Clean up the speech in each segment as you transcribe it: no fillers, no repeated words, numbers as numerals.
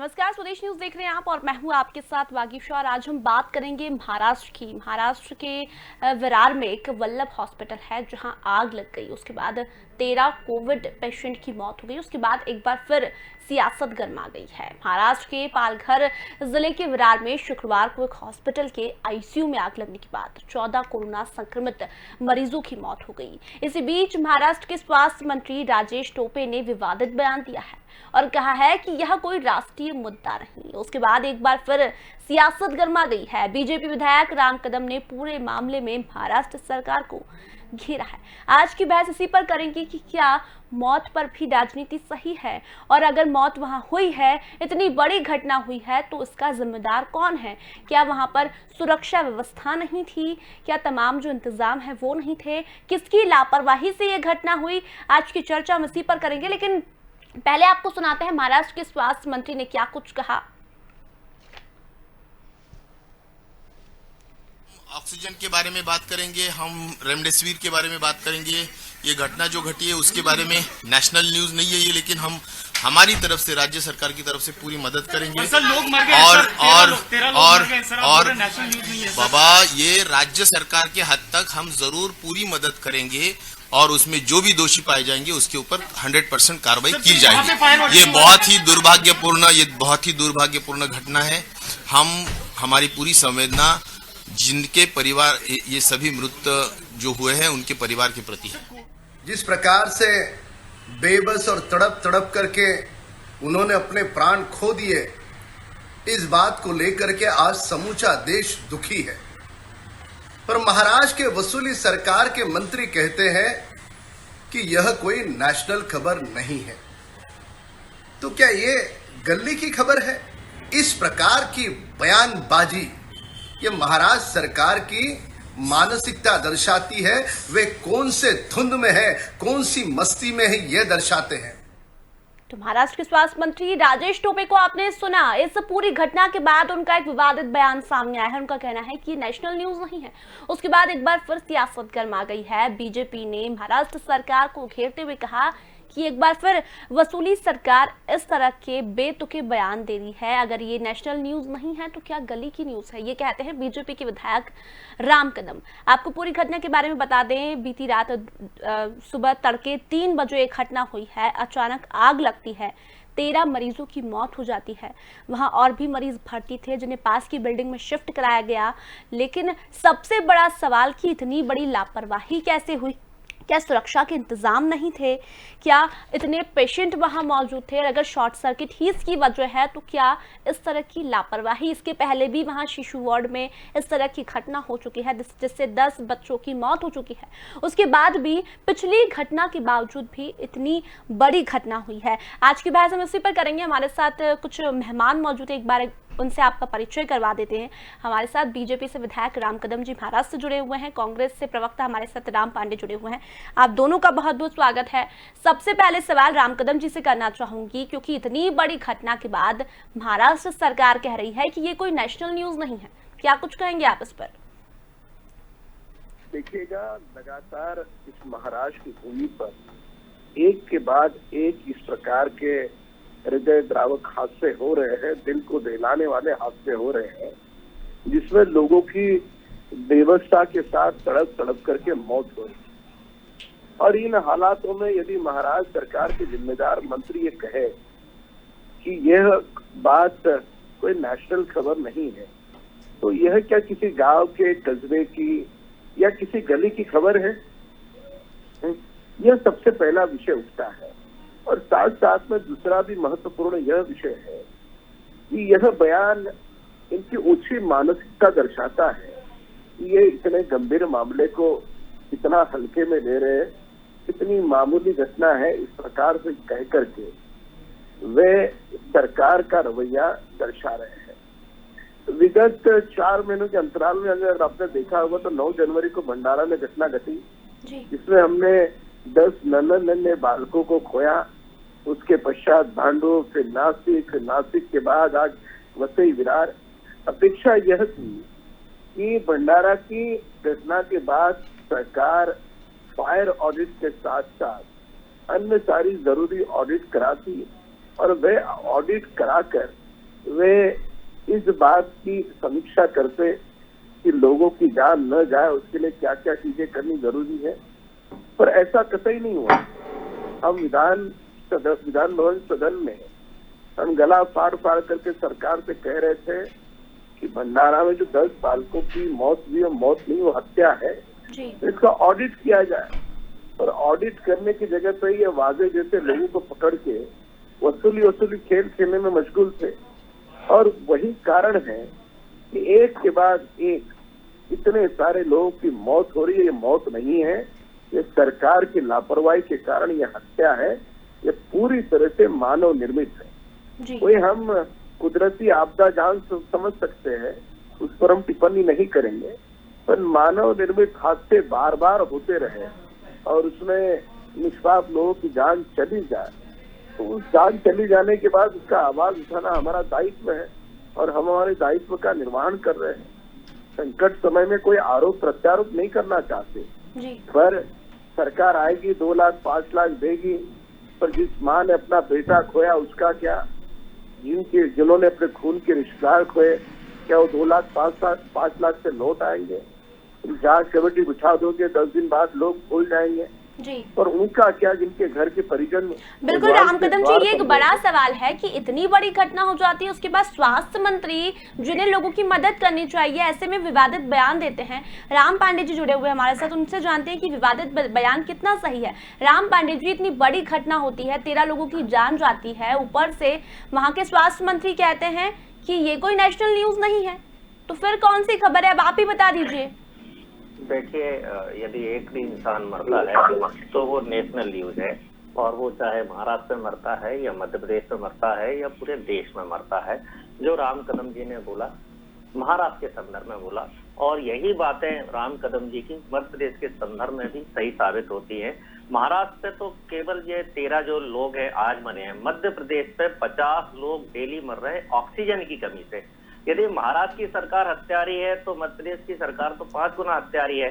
नमस्कार, स्वदेश न्यूज देख रहे हैं आप और मैं हूं आपके साथ वागीशा। और आज हम बात करेंगे महाराष्ट्र की। महाराष्ट्र के विरार में एक वल्लभ हॉस्पिटल है जहां आग लग गई। उसके बाद 13 कोविड पेशेंट की मौत हो गई। उसके बाद एक बार फिर सियासत गर्मा गई है। महाराष्ट्र के पालघर जिले के विरार में शुक्रवार को एक हॉस्पिटल के आईसीयू में आग लगने के बाद 14 कोरोना संक्रमित मरीजों की मौत हो गई। इसी बीच महाराष्ट्र के स्वास्थ्य मंत्री राजेश टोपे ने विवादित बयान दिया है और कहा है कि यह कोई राष्ट्रीय मुद्दा नहीं। उसके बाद एक बार फिर सियासत गर्मा गई है। बीजेपी विधायक राम कदम ने पूरे मामले में महाराष्ट्र सरकार को घेरा है। आज की बहस इसी पर करेंगे कि क्या मौत पर भी राजनीति सही है, और अगर मौत वहां हुई है, इतनी बड़ी घटना हुई है, तो इसका जिम्मेदार कौन है? क्या वहां पर सुरक्षा व्यवस्था नहीं थी? क्या तमाम जो इंतजाम है वो नहीं थे? किसकी लापरवाही से यह घटना हुई? आज की चर्चा हम इसी पर करेंगे, लेकिन पहले आपको सुनाते हैं महाराष्ट्र के स्वास्थ्य मंत्री ने क्या कुछ कहा। ऑक्सीजन के बारे में बात करेंगे, हम रेमडेसिविर के बारे में बात करेंगे। ये घटना जो घटी है उसके बारे में नेशनल न्यूज नहीं है ये, लेकिन हम हमारी तरफ से, राज्य सरकार की तरफ से पूरी मदद करेंगे। सर, लोग मर गए और बाबा, ये राज्य सरकार के हद तक हम जरूर पूरी मदद करेंगे और उसमें जो भी दोषी पाए जाएंगे उसके ऊपर 100% कार्रवाई की जाएगी। ये बहुत ही दुर्भाग्यपूर्ण घटना है। हमारी पूरी संवेदना जिनके परिवार, ये सभी मृत जो हुए हैं उनके परिवार के प्रति है। जिस प्रकार से बेबस और तड़प तड़प करके उन्होंने अपने प्राण खो दिए, इस बात को लेकर के आज समूचा देश दुखी है। पर महाराष्ट्र के वसूली सरकार के मंत्री कहते हैं कि यह कोई नेशनल खबर नहीं है। तो क्या ये गली की खबर है? इस प्रकार की बयानबाजी ये महाराष्ट्र सरकार की मानसिकता दर्शाती है। वे कौन से धुंध में है, कौन सी मस्ती में है, ये दर्शाते हैं। तो महाराष्ट्र के स्वास्थ्य मंत्री राजेश टोपे को आपने सुना। इस पूरी घटना के बाद उनका एक विवादित बयान सामने आया है। उनका कहना है कि नेशनल न्यूज नहीं है। उसके बाद एक बार फिर सियासत गर्मा गई है। बीजेपी ने महाराष्ट्र सरकार को घेरते हुए कहा कि एक बार फिर वसूली सरकार इस तरह के बेतुके बयान दे रही है। अगर ये नेशनल न्यूज नहीं है तो क्या गली की न्यूज है? ये कहते हैं बीजेपी के विधायक राम कदम। आपको पूरी घटना के बारे में बता दें, बीती रात सुबह तड़के 3 बजे एक घटना हुई है। अचानक आग लगती है, 13 मरीजों की मौत हो जाती है। वहां और भी मरीज भर्ती थे जिन्हें पास की बिल्डिंग में शिफ्ट कराया गया। लेकिन सबसे बड़ा सवाल कि इतनी बड़ी लापरवाही कैसे हुई? क्या सुरक्षा के इंतजाम नहीं थे? क्या इतने पेशेंट वहां मौजूद थे? और अगर शॉर्ट सर्किट ही इसकी वजह है तो क्या इस तरह की लापरवाही, इसके पहले भी वहां शिशु वार्ड में इस तरह की घटना हो चुकी है जिससे 10 बच्चों की मौत हो चुकी है, उसके बाद भी पिछली घटना के बावजूद भी इतनी बड़ी घटना हुई है। आज की बहस हम इसी पर करेंगे। हमारे साथ कुछ मेहमान मौजूद है, एक बार उनसे आपका परिचय करवा देते हैं। हमारे साथ बीजेपी से विधायक राम कदम जी महाराष्ट्र से जुड़े हुए हैं। कांग्रेस से प्रवक्ता हमारे साथ राम पांडे जुड़े हुए हैं। आप दोनों का बहुत बहुत स्वागत है। सबसे पहले सवाल राम कदम जी से करना चाहूंगी, क्योंकि इतनी बड़ी घटना के बाद महाराष्ट्र सरकार कह रही है कि ये कोई नेशनल न्यूज नहीं है। क्या कुछ कहेंगे आप इस पर? देखिएगा, लगातार इस महाराष्ट्र की भूमि पर एक के बाद एक इस प्रकार के हृदय द्रावक हादसे हो रहे हैं, दिल को दहलाने वाले हादसे हो रहे हैं, जिसमें लोगों की बेवस्था के साथ तड़प तड़प करके मौत हो रही है। और इन हालातों में यदि महाराष्ट्र सरकार के जिम्मेदार मंत्री ये कहे कि यह बात कोई नेशनल खबर नहीं है, तो यह क्या किसी गांव के कस्बे की या किसी गली की खबर है? यह सबसे पहला विषय उठता है। और साथ साथ में दूसरा भी महत्वपूर्ण यह विषय है कि यह बयान इनकी ऊंची मानसिकता दर्शाता है कि ये इतने गंभीर मामले को इतना हल्के में ले रहे, इतनी मामूली घटना है, इस प्रकार से कह करके वे सरकार का रवैया दर्शा रहे हैं। विगत 4 महीनों के अंतराल में अगर आपने देखा होगा तो 9 जनवरी को भंडारा में घटना घटी, जिसमें हमने 10 नन्हे बालकों को खोया। उसके पश्चात भांडू, फिर नासिक के बाद आज वसई विरार। अपेक्षा यह थी कि भंडारा की घटना के बाद सरकार फायर ऑडिट के साथ साथ अन्य सारी जरूरी ऑडिट कराती और वह ऑडिट कराकर वे इस बात की समीक्षा करते कि लोगों की जान न जाए उसके लिए क्या क्या चीजें करनी जरूरी है, पर ऐसा कतई नहीं हुआ। हम विधान भवन सदन में हम गला फाड़ फाड़ करके सरकार से कह रहे थे कि भंडारा में जो 10 बालकों की मौत हुई, मौत नहीं, वो हत्या है, तो इसका ऑडिट किया जाए। और ऑडिट करने की जगह पर ये वाजे जैसे लोगों को पकड़ के वसूली खेल खेलने में मशगूल थे। और वही कारण है कि एक के बाद एक इतने सारे लोगों की मौत हो रही है। ये मौत नहीं है, ये सरकार की लापरवाही के कारण ये हत्या है, ये पूरी तरह से मानव निर्मित है। कोई हम कुदरती आपदा जान समझ सकते हैं, उस पर हम टिप्पणी नहीं करेंगे, पर मानव निर्मित हादसे बार बार होते रहे और उसमें निष्पाप लोगों की जान चली जाए, तो उस जान चली जाने के बाद उसका आवाज उठाना हमारा दायित्व है और हम हमारे दायित्व का निर्वहन कर रहे हैं। संकट समय में कोई आरोप प्रत्यारोप नहीं करना चाहते, पर सरकार आएगी 2 लाख 5 लाख देगी, पर जिस माँ ने अपना बेटा खोया उसका क्या, जिन्होंने अपने खून के रिश्तेदार खोए, क्या वो 2 लाख 5 लाख से लौट आएंगे? जांच कमेटी बिठा दोगे, 10 दिन बाद लोग भूल जाएंगे जी। और उनका क्या, जिनके घर के परिजन। बिल्कुल राम कदम जी, ये एक बड़ा सवाल है कि इतनी बड़ी घटना हो जाती है, उसके बाद स्वास्थ्य मंत्री जिन्हें लोगों की मदद करनी चाहिए ऐसे में विवादित बयान देते हैं। राम पांडे जी जुड़े हुए हमारे साथ, उनसे जानते हैं कि विवादित बयान कितना सही है। राम पांडे जी, इतनी बड़ी घटना होती है, 13 लोगों की जान जाती है, ऊपर से वहाँ के स्वास्थ्य मंत्री कहते हैं कि ये कोई नेशनल न्यूज नहीं है, तो फिर कौन सी खबर है? अब आप ही बता दीजिए। देखिए, यदि एक भी इंसान मरता है तो वो नेशनल न्यूज है, और वो चाहे महाराष्ट्र में मरता है या मध्य प्रदेश में मरता है या पूरे देश में मरता है। जो राम कदम जी ने बोला महाराष्ट्र के संदर्भ में बोला, और यही बातें राम कदम जी की मध्य प्रदेश के संदर्भ में भी सही साबित होती है। महाराष्ट्र पे तो केवल ये 13 जो लोग हैं आज मरे हैं, मध्य प्रदेश पे 50 लोग डेली मर रहे हैं ऑक्सीजन की कमी से। यदि महाराष्ट्र की सरकार हत्यारी है तो मध्य प्रदेश की सरकार तो 5 गुना हत्यारी है।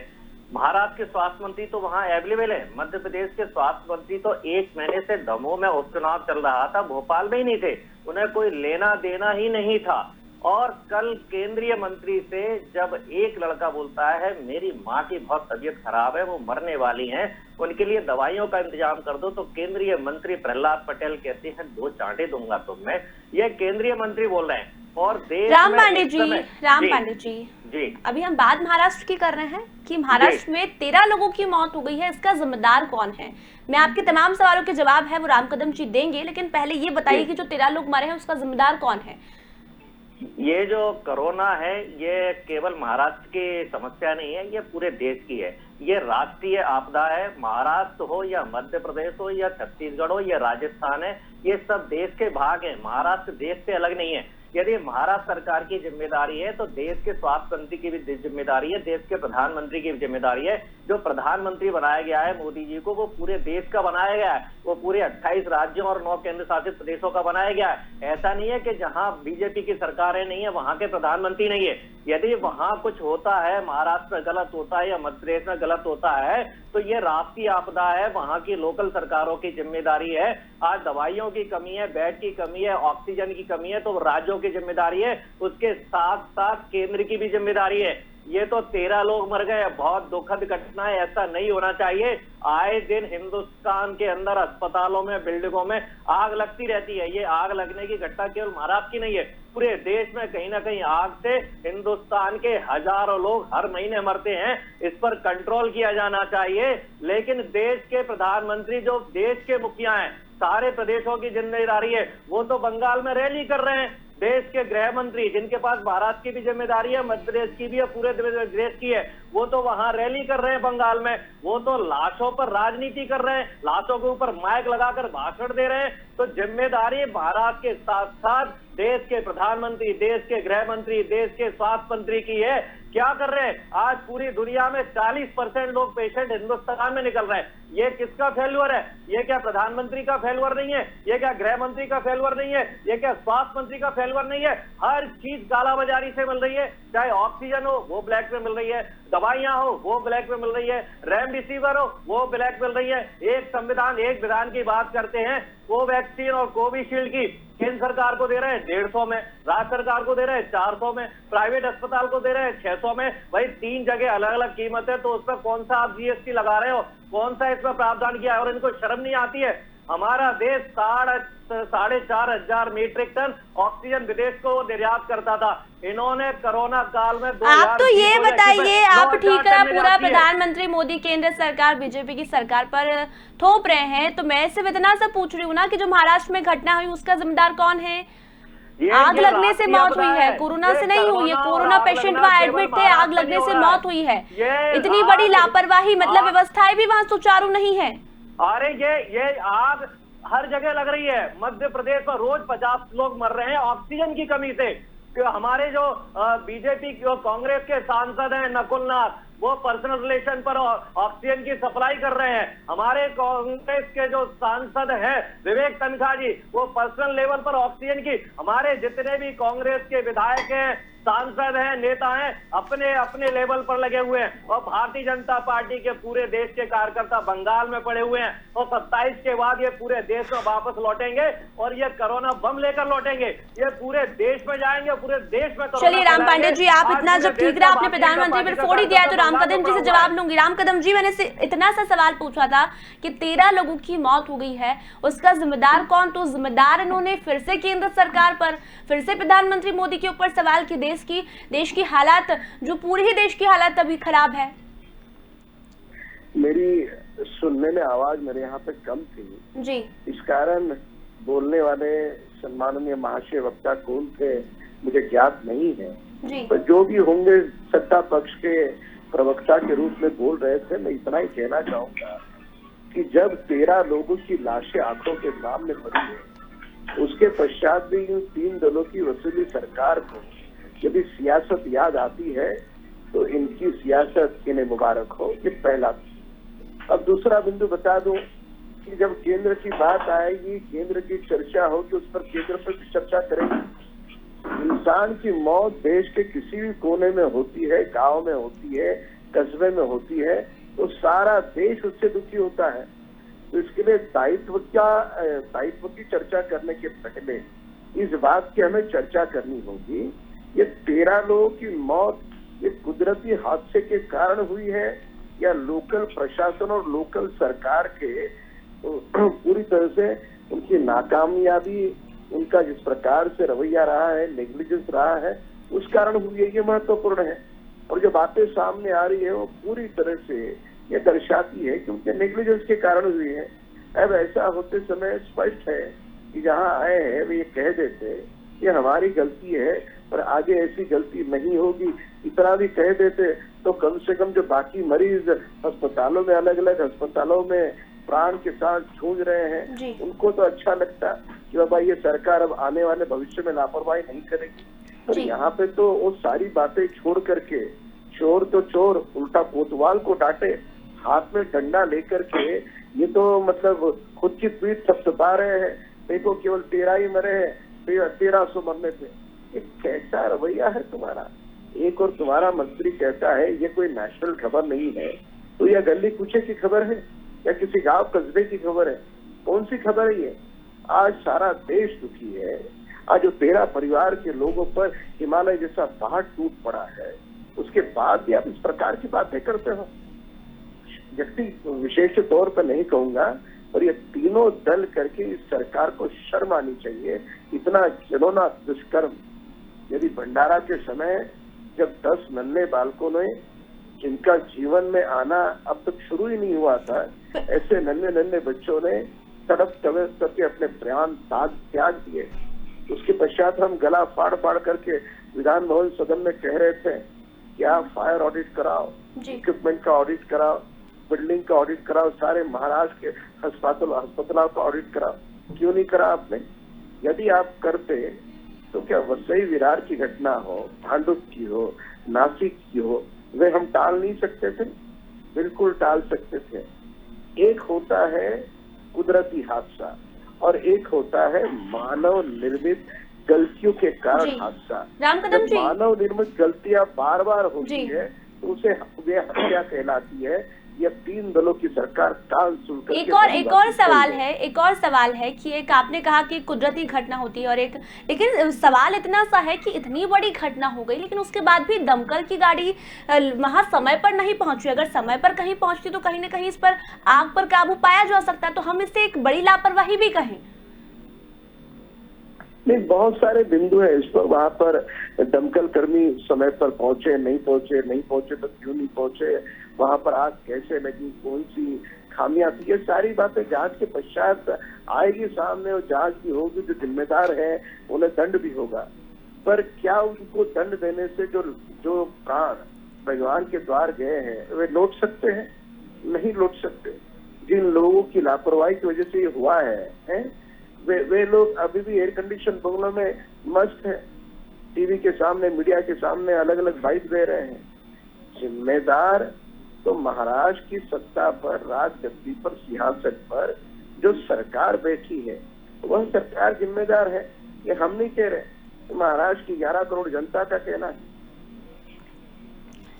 महाराष्ट्र के स्वास्थ्य मंत्री तो वहां अवेलेबल है, मध्य प्रदेश के स्वास्थ्य मंत्री तो 1 महीने से दमोह में उपचुनाव चल रहा था, भोपाल में ही नहीं थे, उन्हें कोई लेना देना ही नहीं था। और कल केंद्रीय मंत्री से जब एक लड़का बोलता है मेरी माँ की बहुत तबीयत खराब है, वो मरने वाली हैं, उनके लिए दवाइयों का इंतजाम कर दो, तो केंद्रीय मंत्री प्रहलाद पटेल कहते हैं 2 चांटे दूंगा तुम्हें। ये केंद्रीय मंत्री बोल रहे हैं। और देश राम पांडे जी, अभी हम बात महाराष्ट्र की कर रहे हैं कि महाराष्ट्र में 13 लोगों की मौत हो गई है, इसका जिम्मेदार कौन है? मैं आपके तमाम सवालों के जवाब है वो राम कदम जी देंगे, लेकिन पहले ये बताइए कि जो 13 लोग मरे हैं उसका जिम्मेदार कौन है? ये जो कोरोना है ये केवल महाराष्ट्र की समस्या नहीं है, ये पूरे देश की है, ये राष्ट्रीय आपदा है। महाराष्ट्र हो या मध्य प्रदेश हो या छत्तीसगढ़ हो या राजस्थान है, ये सब देश के भाग हैं। महाराष्ट्र देश से अलग नहीं है। यदि महाराष्ट्र सरकार की जिम्मेदारी है तो देश के स्वास्थ्य मंत्री की भी जिम्मेदारी है, देश के प्रधानमंत्री की भी जिम्मेदारी है। जो प्रधानमंत्री बनाया गया है मोदी जी को, वो पूरे देश का बनाया गया है, वो पूरे 28 राज्यों और 9 केंद्र शासित प्रदेशों का बनाया गया है। ऐसा नहीं है कि जहां बीजेपी की सरकारें नहीं है वहां के प्रधानमंत्री नहीं है। यदि वहां कुछ होता है, महाराष्ट्र में गलत होता है या मध्य प्रदेश में गलत होता है, तो ये राष्ट्रीय आपदा है, वहां की लोकल सरकारों की जिम्मेदारी है। आज दवाइयों की कमी है, बेड की कमी है, ऑक्सीजन की कमी है, तो राज्यों की जिम्मेदारी है, उसके साथ साथ केंद्र की भी जिम्मेदारी है। ये तो 13 लोग मर गए, बहुत दुखद घटना है, ऐसा नहीं होना चाहिए। आए दिन हिंदुस्तान के अंदर अस्पतालों में, बिल्डिंगों में आग लगती रहती है। ये आग लगने की घटना केवल महाराष्ट्र की नहीं है, पूरे देश में कहीं ना कहीं आग से हिंदुस्तान के हजारों लोग हर महीने मरते हैं। इस पर कंट्रोल किया जाना चाहिए। लेकिन देश के प्रधानमंत्री जो देश के मुखिया हैं, सारे प्रदेशों की जिम्मेदारी है, वो तो बंगाल में रैली कर रहे हैं। देश के गृह मंत्री जिनके पास महाराष्ट्र की भी जिम्मेदारी है, मध्य प्रदेश की भी है, पूरे देश की है, वो तो वहां रैली कर रहे हैं बंगाल में। वो तो लाशों पर राजनीति कर रहे हैं, लाशों के ऊपर माइक लगाकर भाषण दे रहे हैं। तो जिम्मेदारी महाराष्ट्र के साथ साथ देश के प्रधानमंत्री, देश के गृह मंत्री, देश के स्वास्थ्य मंत्री की है। क्या कर रहे हैं? आज पूरी दुनिया में 40% लोग पेशेंट हिंदुस्तान में निकल रहे हैं। ये किसका फेल्यूर है? ये क्या प्रधानमंत्री का फेल्यूर नहीं है? ये क्या गृह मंत्री का फेल्यूर नहीं है? ये क्या स्वास्थ्य मंत्री का फेल्यूर नहीं है? हर चीज कालाबाजारी से मिल रही है। चाहे ऑक्सीजन हो वो ब्लैक में मिल रही है, दवाइयां हो वो ब्लैक में मिल रही है, रेमडेसिविर हो वो ब्लैक मिल रही है। एक संविधान, एक विधान की बात करते हैं, कोवैक्सीन और कोविशील्ड की, केंद्र सरकार को दे रहे हैं 150 में, राज्य सरकार को दे रहे हैं 400 में, प्राइवेट अस्पताल को दे रहे हैं 600 में। भाई 3 जगह अलग अलग कीमत है, तो उस पर कौन सा आप जीएसटी लगा रहे हो, कौन सा इसमें प्रावधान किया है? और इनको शर्म नहीं आती है? हमारा देश 4,500 मीट्रिक टन ऑक्सीजन विदेश को निर्यात करता था। इन्होंने कोरोना काल में आप तो ये बताइए, आप ठीक है पूरा प्रधानमंत्री मोदी केंद्र सरकार बीजेपी की सरकार पर थोप रहे हैं, तो मैं सिर्फ इतना सा पूछ रही हूँ ना कि जो महाराष्ट्र में घटना हुई उसका जिम्मेदार कौन है? आग लगने से मौत हुई है, कोरोना से नहीं हुई है, कोरोना पेशेंट वहाँ एडमिट थे, आग लगने से मौत हुई है। इतनी बड़ी लापरवाही, मतलब व्यवस्थाएं भी वहाँ सुचारू नहीं है। अरे ये आग हर जगह लग रही है। मध्य प्रदेश में रोज 50 लोग मर रहे हैं ऑक्सीजन की कमी से। हमारे जो बीजेपी कांग्रेस के सांसद हैं नकुल नाथ, वो पर्सनल रिलेशन पर ऑक्सीजन की सप्लाई कर रहे हैं। हमारे कांग्रेस के जो सांसद हैं विवेक तनखा जी, वो पर्सनल लेवल पर ऑक्सीजन की, हमारे जितने भी कांग्रेस के विधायक हैं, सांसद हैं, नेता हैं, अपने अपने लेवल पर लगे हुए हैं। और भारतीय जनता पार्टी के पूरे देश के कार्यकर्ता बंगाल में पड़े हुए हैं, और 27 के बाद ये पूरे देश में वापस लौटेंगे और ये कोरोना बम लेकर लौटेंगे। ये पूरे देश में जाएंगे, पूरे देश में। चलिए राम पांडे जी, आप इतना जब ठीक रहा, आपने प्रधानमंत्री पर फोड़ ही दिया, तो राम कदम जी से जवाब लूंगी। राम कदम जी, मैंने इतना सा सवाल पूछा था कि 13 लोगों की मौत हो गई है, उसका जिम्मेदार कौन? तो जिम्मेदार इन्होंने फिर से केंद्र सरकार पर, फिर से प्रधानमंत्री मोदी के ऊपर सवाल कि देश की हालात, जो पूरे ही देश की हालात अभी खराब है। मेरी सुनने में आवाज मेरे यहाँ पे कम थी जी, इस कारण बोलने वाले सम्माननीय महाशय वक्ता कौन थे मुझे ज्ञात नहीं है जी। तो जो भी होंगे सत्ता पक्ष के प्रवक्ता के रूप में बोल रहे थे। मैं इतना ही कहना चाहूंगा कि जब 13 लोगों की लाशें आंखों के सामने पड़ी है, उसके पश्चात भी इन 3 दलों की वसूली सरकार को यदि सियासत याद आती है तो इनकी सियासत इन्हें मुबारक हो। ये पहला। अब दूसरा बिंदु बता दूं कि जब केंद्र की बात आएगी, केंद्र की चर्चा होगी, उस पर केंद्र पर भी चर्चा करेंगे। इंसान की मौत देश के किसी भी कोने में होती है, गांव में होती है, कस्बे में होती है, तो सारा देश उससे दुखी होता है। तो इसके लिए दायित्व की चर्चा करने के पहले इस बात की हमें चर्चा करनी होगी, ये 13 लोगों की मौत ये कुदरती हादसे के कारण हुई है या लोकल प्रशासन और लोकल सरकार के पूरी तरह से उनकी नाकामयाबी, उनका जिस प्रकार से रवैया रहा है, नेग्लिजेंस रहा है, उस कारण हुई है। ये महत्वपूर्ण है। और जो बातें सामने आ रही है वो पूरी तरह से ये दर्शाती है कि उनके नेग्लिजेंस के कारण हुई है। अब ऐसा होते समय स्पष्ट है कि जहाँ आए हैं वे ये कह देते ये हमारी गलती है और आगे ऐसी गलती नहीं होगी, इतना भी कह देते तो कम से कम जो बाकी मरीज अस्पतालों में, अलग अलग अस्पतालों में प्राण के साथ जूझ रहे हैं, उनको तो अच्छा लगता कि बाबा ये सरकार अब आने वाले भविष्य में लापरवाही नहीं करेगी। पर यहाँ पे तो वो सारी बातें छोड़ करके चोर तो चोर, उल्टा कोतवाल को डांटे, हाथ में डंडा लेकर के ये तो मतलब खुद की पीठ थपथपा रहे हैं। देखो केवल 13 ही मरे हैं, 1300 मरने थे। ये कैसा रवैया है तुम्हारा? एक और तुम्हारा मंत्री कहता है ये कोई नेशनल खबर नहीं है, तो यह गली कुचे की खबर है या किसी गांव कस्बे की खबर है? कौन सी खबर है ये? आज सारा देश दुखी है। आज जो 13 परिवार के लोगों पर हिमालय जैसा पहाड़ टूट पड़ा है, उसके बाद भी आप इस प्रकार की बातें करते हो। व्यक्ति विशेष तौर पर नहीं कहूंगा, और ये तीनों दल करके इस सरकार को शर्म आनी चाहिए। इतना घिनौना दुष्कर्म। यदि भंडारा के समय जब 10 नन्हे बालकों ने, जिनका जीवन में आना अब तक शुरू ही नहीं हुआ था, ऐसे नन्हे नन्हे बच्चों ने तड़प तड़प करके अपने प्राण त्याग दिए। उसके पश्चात हम गला फाड़ फाड़ करके विधान भवन सदन में कह रहे थे कि आप फायर ऑडिट कराओ, इक्विपमेंट का ऑडिट कराओ, बिल्डिंग का ऑडिट कराओ, सारे महाराष्ट्र के अस्पतालों का ऑडिट कराओ। क्यों नहीं करा आपने? यदि आप करते तो क्या वसई विरार की घटना हो, भांडुप की हो, नासिक की हो, वे हम टाल नहीं सकते थे? बिल्कुल टाल सकते थे। एक होता है कुदरती हादसा और एक होता है मानव निर्मित गलतियों के कारण हादसा। जब मानव निर्मित गलतियां बार बार होती है तो उसे हत्या कहलाती है। यह 3 दलों की सरकार कान सुन करके एक और सवाल है कि एक आपने कहा कि कुदरती घटना होती है और एक, लेकिन सवाल इतना सा है कि इतनी बड़ी घटना हो गई लेकिन उसके बाद भी दमकल की गाड़ी वहां समय पर नहीं पहुंची। अगर समय पर कहीं पहुंचती तो कहीं ना कहीं इस पर आग पर काबू पाया जा सकता है, तो हम इसे एक बड़ी लापरवाही भी कहें। नहीं, बहुत सारे बिंदु है इस पर। वहां पर दमकल कर्मी समय पर पहुंचे, नहीं पहुंचे तो क्यों नहीं पहुंचे, वहां पर आग कैसे लगी, कौन सी खामियां थी, ये सारी बातें जांच के पश्चात आएगी सामने और जांच भी होगी। जो जिम्मेदार है उन्हें दंड भी होगा। पर क्या उनको दंड देने से जो प्राण भगवान के द्वार गए हैं वे लौट सकते हैं? नहीं लौट सकते। जिन लोगों की लापरवाही की वजह से ये हुआ है वे लोग अभी भी एयर कंडीशन बंगलों में मस्त है, टीवी के सामने, मीडिया के सामने अलग अलग बाइट दे रहे हैं। जिम्मेदार तो महाराष्ट्र की सत्ता पर, राजगद्दी पर, सिंहासन पर जो सरकार बैठी है वह सरकार जिम्मेदार है। ये हम नहीं कह रहे, तो महाराष्ट्र की 11 करोड़ जनता का कहना है।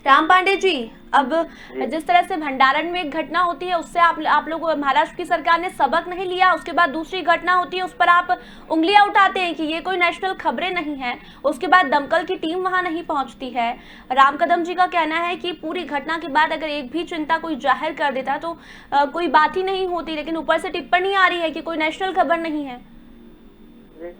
राम पांडे जी, अब जिस तरह से भंडारण में एक घटना होती है उससे आप लोग, महाराष्ट्र की सरकार ने सबक नहीं लिया, उसके बाद दूसरी घटना होती है उस पर आप उंगलियां उठाते हैं कि ये कोई नेशनल खबरें नहीं है, उसके बाद दमकल की टीम वहां नहीं पहुंचती है। राम कदम जी का कहना है कि पूरी घटना के बाद अगर एक भी चिंता कोई जाहिर कर देता तो कोई बात ही नहीं होती, लेकिन ऊपर से टिप्पणी आ रही है कि कोई नेशनल खबर नहीं है।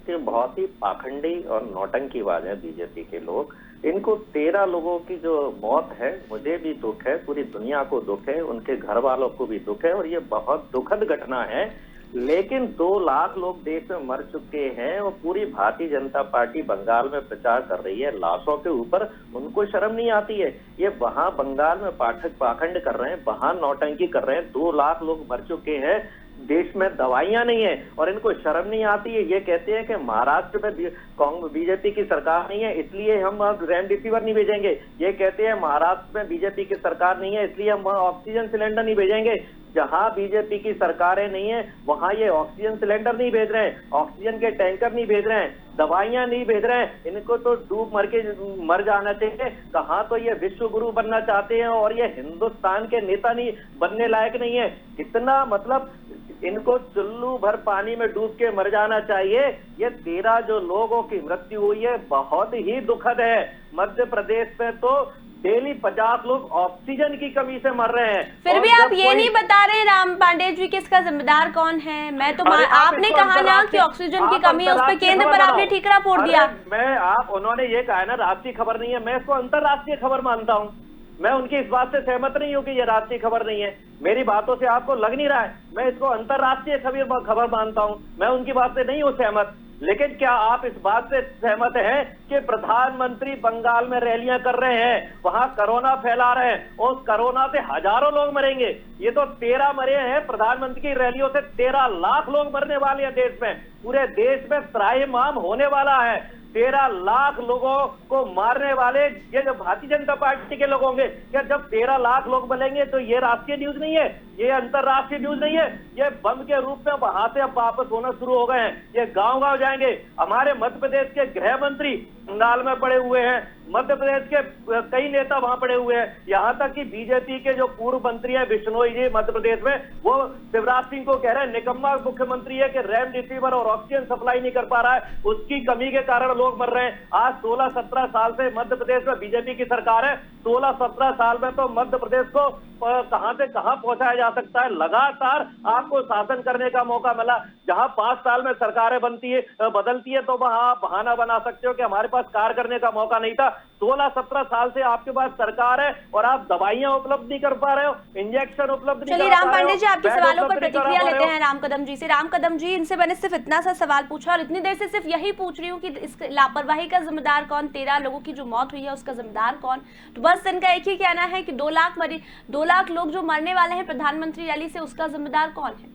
बहुत ही पाखंडी और नौटंकीबाज है बीजेपी के लोग। इनको 13 लोगों की जो मौत है, मुझे भी दुख है, पूरी दुनिया को दुख है, उनके घर वालों को भी दुख है और ये बहुत दुखद घटना है। लेकिन 2 लाख लोग देश में मर चुके हैं और पूरी भारतीय जनता पार्टी बंगाल में प्रचार कर रही है लाशों के ऊपर। उनको शर्म नहीं आती है? ये वहां बंगाल में पाखंड कर रहे हैं, वहां नौटंकी कर रहे हैं। 2 लाख लोग मर चुके हैं, देश में दवाइयां नहीं है और इनको शर्म नहीं आती है। ये कहते हैं कि महाराष्ट्र में बीजेपी की सरकार नहीं है इसलिए हम रेमडेसिविर नहीं भेजेंगे। ये कहते हैं महाराष्ट्र में बीजेपी की सरकार नहीं है इसलिए हम ऑक्सीजन सिलेंडर नहीं भेजेंगे। जहां बीजेपी की सरकारें नहीं है वहां ये ऑक्सीजन सिलेंडर नहीं भेज रहे हैं, ऑक्सीजन के टैंकर नहीं भेज रहे हैं, दवाइयां नहीं भेज रहे हैं। इनको तो डूब मर जाना चाहिए। कहां तो ये विश्व गुरु बनना चाहते हैं और ये हिंदुस्तान के नेता नहीं बनने लायक नहीं है। कितना मतलब इनको चुल्लू भर पानी में डूब के मर जाना चाहिए। ये 13 जो लोगों की मृत्यु हुई है बहुत ही दुखद है। मध्य प्रदेश में तो डेली 50 लोग ऑक्सीजन की कमी से मर रहे हैं। फिर भी आप ये नहीं बता रहे राम पांडे जी कि इसका जिम्मेदार कौन है। मैं तो आपने कहा ना कि ऑक्सीजन की कमी है, उस पर केंद्र पर आपने ठीकरा फोड़ दिया। उन्होंने ये कहा है ना राष्ट्रीय खबर नहीं है, मैं इसको अंतरराष्ट्रीय खबर मानता हूँ। मैं उनकी इस बात से सहमत नहीं हूँ कि ये राष्ट्रीय खबर नहीं है। मेरी बातों से आपको लग नहीं रहा है, मैं इसको अंतरराष्ट्रीय खबर मानता हूँ। मैं उनकी बात से नहीं हूँ सहमत। लेकिन क्या आप इस बात से सहमत हैं कि प्रधानमंत्री बंगाल में रैलियां कर रहे हैं, वहां कोरोना फैला रहे हैं और कोरोना से हजारों लोग मरेंगे? ये तो 13 मरे हैं प्रधानमंत्री की रैलियों से। 13 लाख लोग मरने वाले हैं देश में। पूरे देश में त्राहिमाम होने वाला है। 13 लाख लोगों को मारने वाले ये जो भारतीय जनता पार्टी के लोग होंगे। क्या जब 13 लाख लोग बनेंगे तो ये राष्ट्रीय न्यूज नहीं है, ये अंतरराष्ट्रीय न्यूज नहीं है? ये बम के रूप में वहां से अब वापस होना शुरू हो गए हैं। ये गांव-गांव जाएंगे। हमारे मध्य प्रदेश के गृह मंत्री बंगाल में पड़े हुए हैं, मध्य प्रदेश के कई नेता वहां पड़े हुए हैं। यहाँ तक कि बीजेपी के जो पूर्व मंत्री हैं बिश्नोई जी मध्य प्रदेश में, वो शिवराज सिंह को कह रहे हैं निकम्मा मुख्यमंत्री है कि रेमडेसिविर और ऑक्सीजन सप्लाई नहीं कर पा रहा है, उसकी कमी के कारण लोग मर रहे हैं। आज 16-17 साल से मध्य प्रदेश में बीजेपी की सरकार है। 16-17 साल में तो मध्य प्रदेश को कहां से कहां पहुंचाया जा सकता है। लगातार आपको शासन करने का मौका मिला। जहां 5 साल में सरकारें बदलती है तो वहां आप बहाना बना सकते हो कि हमारे पास कार्य करने का मौका नहीं था। 16-17 साल से आपके पास सरकार है और आप दवाइयां उपलब्ध नहीं कर पा रहे हो, इंजेक्शन उपलब्ध नहीं कर पा रहे हो। चलिए राम पांडे जी, आपके सवालों पर प्रतिक्रिया लेते हैं राम कदम जी से। राम कदम जी, इनसे मैंने सिर्फ इतना सा सवाल पूछा और इतनी देर से सिर्फ यही पूछ रही हूँ कि इस लापरवाही का जिम्मेदार कौन, 13 लोगों की जो मौत हुई है उसका जिम्मेदार कौन? तो बस इनका एक ही कहना है कि 2 लाख लोग जो मरने वाले हैं प्रधानमंत्री रैली से, उसका जिम्मेदार कौन है?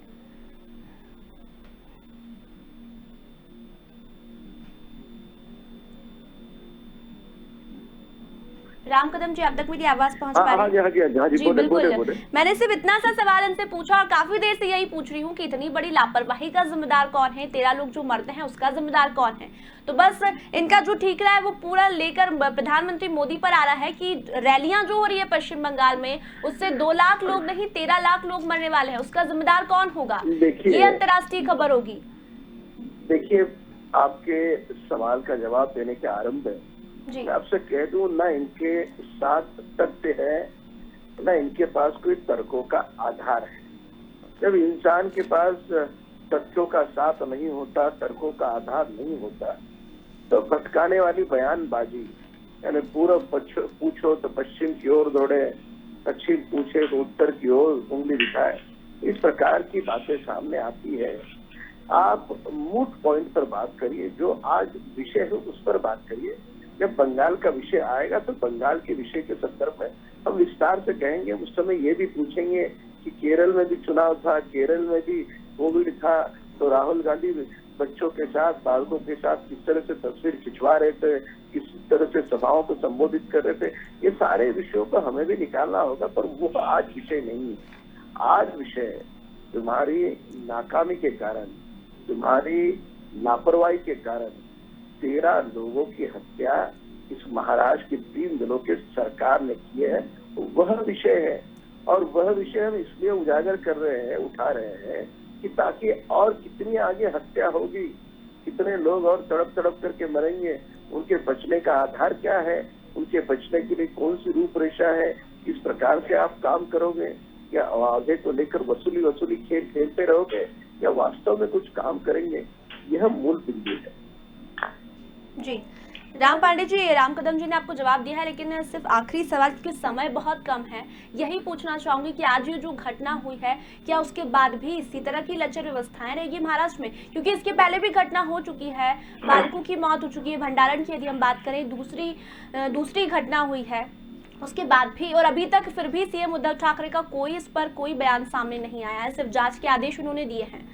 राम कदम जी, अब तक मेरी आवाज पहुंच पा हाँ रही है? जी, जी बोले बिल्कुल। मैंने सिर्फ इतना सा सवाल इनसे पूछा और काफी देर से यही पूछ रही हूँ कि इतनी बड़ी लापरवाही का जिम्मेदार कौन है, 13 लोग जो मरते हैं उसका जिम्मेदार कौन है। तो बस इनका जो ठीकरा है वो पूरा लेकर प्रधानमंत्री मोदी पर आ रहा है कि रैलियां जो हो रही है पश्चिम बंगाल में, उससे 2 लाख लोग नहीं 13 लाख लोग मरने वाले हैं, उसका जिम्मेदार कौन होगा, ये अंतर्राष्ट्रीय खबर होगी। देखिए, आपके सवाल का जवाब देने के आरंभ है जी। मैं आपसे कह दूं, ना इनके साथ तथ्य है, ना इनके पास कोई तर्कों का आधार है। जब इंसान के पास तथ्यों का साथ नहीं होता, तर्कों का आधार नहीं होता, तो भटकाने वाली बयानबाजी, यानी पूर्व पूछो तो पश्चिम की ओर दौड़े, पश्चिम पूछे तो उत्तर की ओर उंगली दिखाए, इस प्रकार की बातें सामने आती है। आप मूट पॉइंट पर बात करिए, जो आज विषय है उस पर बात करिए। जब बंगाल का विषय आएगा तो बंगाल के विषय के संदर्भ में हम विस्तार से कहेंगे। उस समय ये भी पूछेंगे कि केरल में भी चुनाव था, केरल में भी कोविड था, तो राहुल गांधी बच्चों के साथ, बालकों के साथ किस तरह से तस्वीर खिंचवा रहे थे, किस तरह से सभाओं को संबोधित कर रहे थे, ये सारे विषयों को हमें भी निकालना होगा। पर वो आज विषय नहीं है। आज विषय तुम्हारी नाकामी के कारण, तुम्हारी लापरवाही के कारण 13 लोगों की हत्या इस महाराष्ट्र के 3 जिलों के सरकार ने की है, वह विषय है। और वह विषय हम इसलिए उजागर कर रहे हैं, उठा रहे हैं कि ताकि और कितनी आगे हत्या होगी, कितने लोग और तड़प तड़प करके मरेंगे, उनके बचने का आधार क्या है, उनके बचने के लिए कौन सी रूपरेखा है, किस प्रकार से आप काम करोगे, या आगे को लेकर वसूली खेल खेलते रहोगे, या वास्तव में कुछ काम करेंगे, यह मूल बिंदु है। जी राम पांडे जी, राम कदम जी ने आपको जवाब दिया है, लेकिन सिर्फ आखिरी सवाल, क्योंकि समय बहुत कम है, यही पूछना चाहूंगी कि आज ये जो घटना हुई है, क्या उसके बाद भी इसी तरह की लचर व्यवस्थाएं रहेगी महाराष्ट्र में? क्योंकि इसके पहले भी घटना हो चुकी है, बालकों की मौत हो चुकी है, भंडारण की यदि हम बात करें, दूसरी घटना हुई है उसके बाद भी, और अभी तक फिर भी सीएम उद्धव ठाकरे का इस पर कोई बयान सामने नहीं आया है, सिर्फ जांच के आदेश उन्होंने दिए हैं।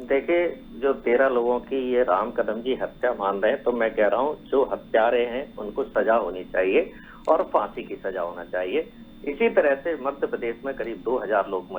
देखिए, जो 13 लोगों की ये राम कदम जी हत्या मान रहे हैं, तो मैं कह रहा हूँ जो हत्यारे हैं उनको सजा होनी चाहिए और फांसी की सजा होना चाहिए। इसी तरह से मध्य प्रदेश में करीब 2000 लोग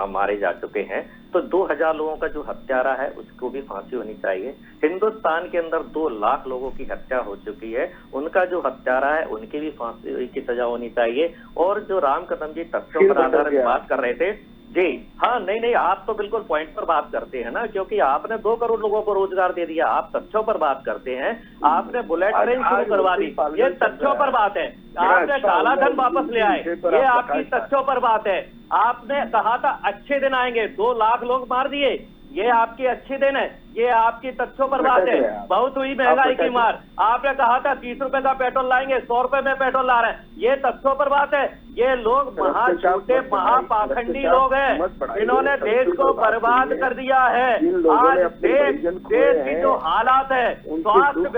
मारे जा चुके हैं, तो 2000 लोगों का जो हत्यारा है उसको भी फांसी होनी चाहिए। हिंदुस्तान के अंदर 2 लाख लोगों की हत्या हो चुकी है, उनका जो हत्यारा है उनकी भी फांसी की सजा होनी चाहिए। और जो राम कदम जी तथ्यों पर आधारित बात कर रहे थे, जी हाँ, नहीं, आप तो बिल्कुल पॉइंट पर बात करते हैं ना, क्योंकि आपने 2 करोड़ लोगों को रोजगार दे दिया, आप तथ्यों पर बात करते हैं। आपने बुलेट ट्रेन शुरू करवा दी, ये तथ्यों पर बात है। आपने काला धन वापस ले आए, ये आपकी तथ्यों पर बात है। आपने कहा था अच्छे दिन आएंगे, 2 लाख लोग मार दिए, ये आपके अच्छे दिन है, ये आपकी तथ्यों पर बात है। बहुत हुई महंगाई की मार, आपने कहा था 30 रुपए का पेट्रोल लाएंगे, 100 रुपए में पेट्रोल ला रहे हैं, ये तथ्यों पर बात है। ये लोग महाझूठे महापाखंडी लोग हैं, इन्होंने देश को बर्बाद कर दिया है। आज देश की जो हालात है, स्वास्थ्य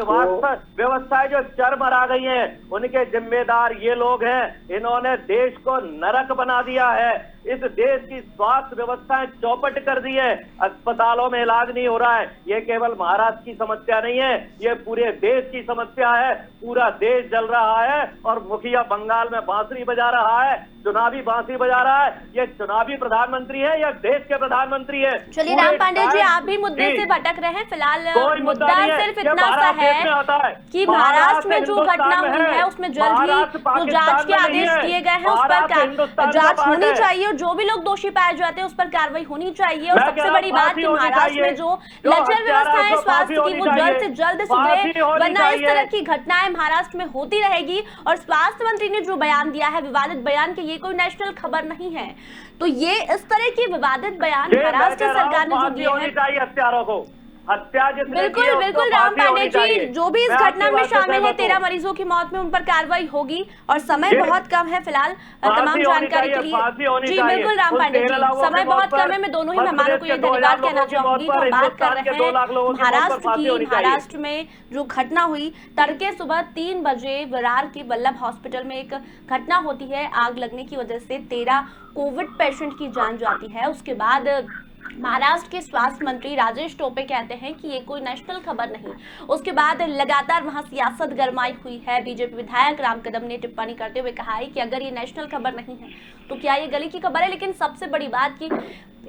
व्यवस्थाएं जो चरमरा गई हैं, उनके जिम्मेदार ये लोग हैं। इन्होंने देश को नरक बना दिया है, इस देश की स्वास्थ्य व्यवस्थाएं चौपट कर दी है, अस्पतालों में इलाज नहीं हो रहा है। ये केवल महाराष्ट्र की समस्या नहीं है, ये पूरे देश की समस्या है। पूरा देश जल रहा है और मुखिया बंगाल में बांसुरी बजा रहा है, चुनावी बांसुरी बजा रहा है। ये चुनावी प्रधानमंत्री है या देश के प्रधानमंत्री है? चलिए राम पांडे जी, आप भी मुद्दे से भटक रहे हैं। फिलहाल मुद्दा सिर्फ इतना सा है कि महाराष्ट्र में जो घटना हुई है उसमें जल्द ही जो जांच के आदेश दिए गए हैं उस पर जांच होनी चाहिए, और जो भी लोग दोषी पाए जाते हैं उस पर कार्रवाई होनी चाहिए। और सबसे बड़ी बात कि महाराष्ट्र में जो लचर व्यवस्था है स्वास्थ्य की, वो जल्द से जल्द सुधरे, वरना इस तरह की घटनाएं महाराष्ट्र में होती रहेगी। और स्वास्थ्य मंत्री ने जो बयान दिया है, विवादित बयान, कि ये कोई नेशनल खबर नहीं है, तो ये इस तरह की विवादित बयान महाराष्ट्र सरकार ने जो दिए हैं, हत्यारों को हत्या बिल्कुल राम पांडे जी, जो भी इस घटना में शामिल है 13 मरीजों की मौत में, उन पर कार्रवाई होगी। और समय बहुत कम है फिलहाल तमाम जानकारी के लिए। जी बिल्कुल राम पांडे जी, समय बहुत कम है। मैं दोनों ही मेहमानों को ये धन्यवाद कहना चाहूंगी। तो बात कर रहे हैं महाराष्ट्र की। महाराष्ट्र में जो घटना हुई, तड़के सुबह 3 बजे विरार के वल्लभ हॉस्पिटल में एक घटना होती है। आग लगने की वजह से 13 कोविड पेशेंट की जान जाती है। उसके बाद महाराष्ट्र के स्वास्थ्य मंत्री राजेश टोपे कहते हैं कि ये कोई नेशनल खबर नहीं। उसके बाद लगातार वहां सियासत गरमाई हुई है। बीजेपी विधायक राम कदम ने टिप्पणी करते हुए कहा है कि अगर ये नेशनल खबर नहीं है तो क्या ये गली की खबर है। लेकिन सबसे बड़ी बात कि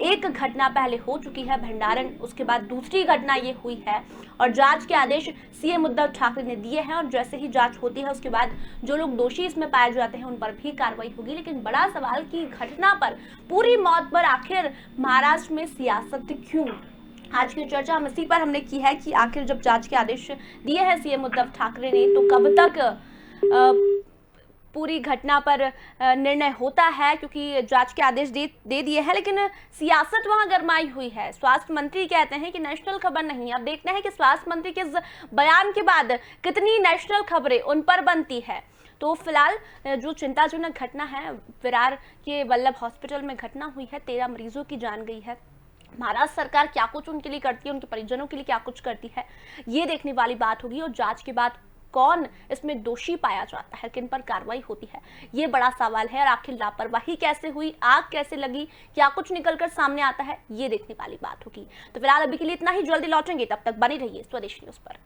एक घटना पहले हो चुकी है भंडारण, उसके बाद दूसरी घटना ये हुई है और जांच के आदेश सीएम उद्धव ठाकरे ने दिए हैं और जैसे ही जांच होती है उसके बाद जो लोग दोषी इसमें पाए जाते हैं उन पर भी कार्रवाई होगी। लेकिन बड़ा सवाल की घटना पर, पूरी मौत पर आखिर महाराष्ट्र में सियासत क्यों? आज की चर्चा हम इसी पर हमने की है कि आखिर जब जांच के आदेश दिए हैं सीएम उद्धव ठाकरे ने तो कब तक पूरी घटना पर निर्णय होता है, क्योंकि जांच के आदेश दे दिए हैं लेकिन सियासत वहां गरमाई हुई है। स्वास्थ्य मंत्री कहते हैं कि नेशनल खबर नहीं। अब देखते हैं कि स्वास्थ्य मंत्री के इस बयान के बाद कितनी नेशनल खबरें उन पर बनती है। तो फिलहाल जो चिंताजनक घटना है, विरार के वल्लभ हॉस्पिटल में घटना हुई है, 13 मरीजों की जान गई है। महाराष्ट्र सरकार क्या कुछ उनके लिए करती है, उनके परिजनों के लिए क्या कुछ करती है, ये देखने वाली बात होगी। और जांच के बाद कौन इसमें दोषी पाया जाता है, किन पर कार्रवाई होती है, ये बड़ा सवाल है। और आखिर लापरवाही कैसे हुई, आग कैसे लगी, क्या कुछ निकलकर सामने आता है, ये देखने वाली बात होगी। तो फिलहाल अभी के लिए इतना ही, जल्दी लौटेंगे, तब तक बने रहिए स्वदेश न्यूज पर।